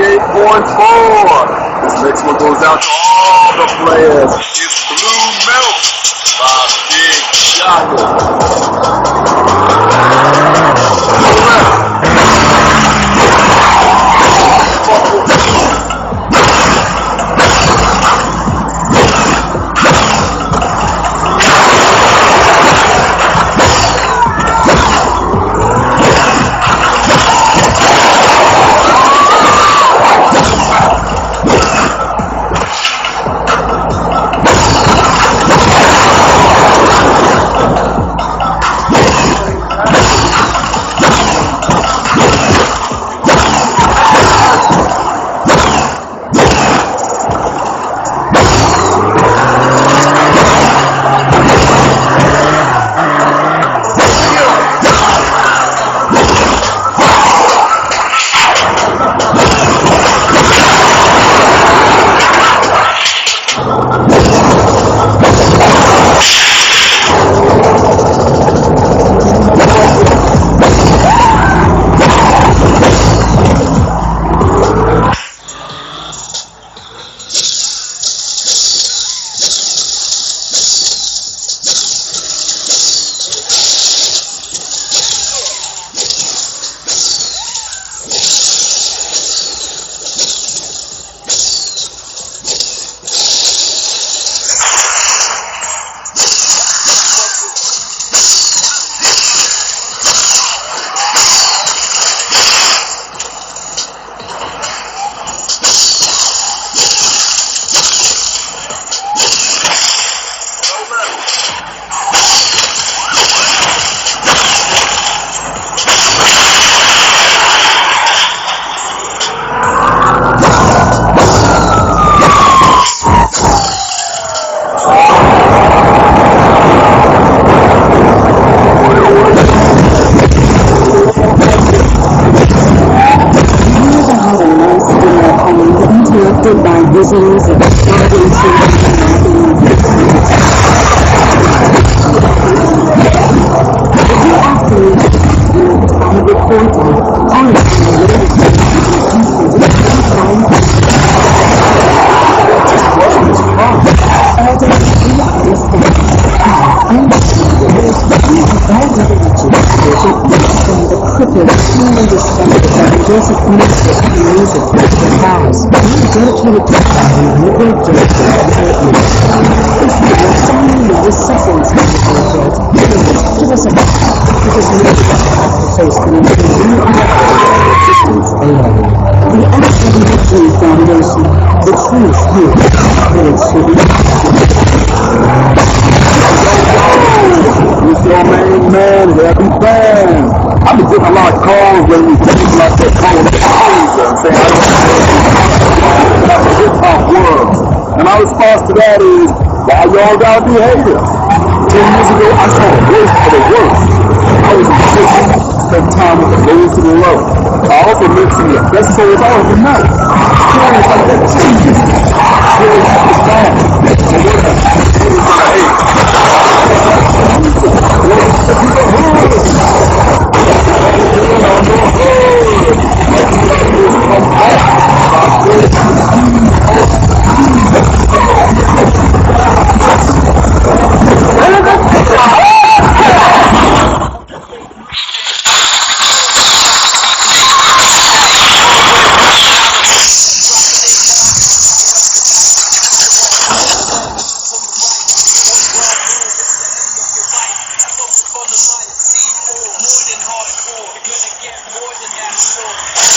88.4. This next one goes out to all the players. It's Blue Milk by Big Shaka. Visions of I've been getting a lot of calls lately, people like that calling me and saying I don't know the hip-hop world. And my response to that is, why y'all gotta be haters? 10 years ago, I saw the worst of the worst. I was in prison, spent time with the lowest of the low. I also met some of the best souls I ever met. Stories like that changes. Stories like this bad. So what else? Stories that I hate. More than hardcore, you're gonna get more than that.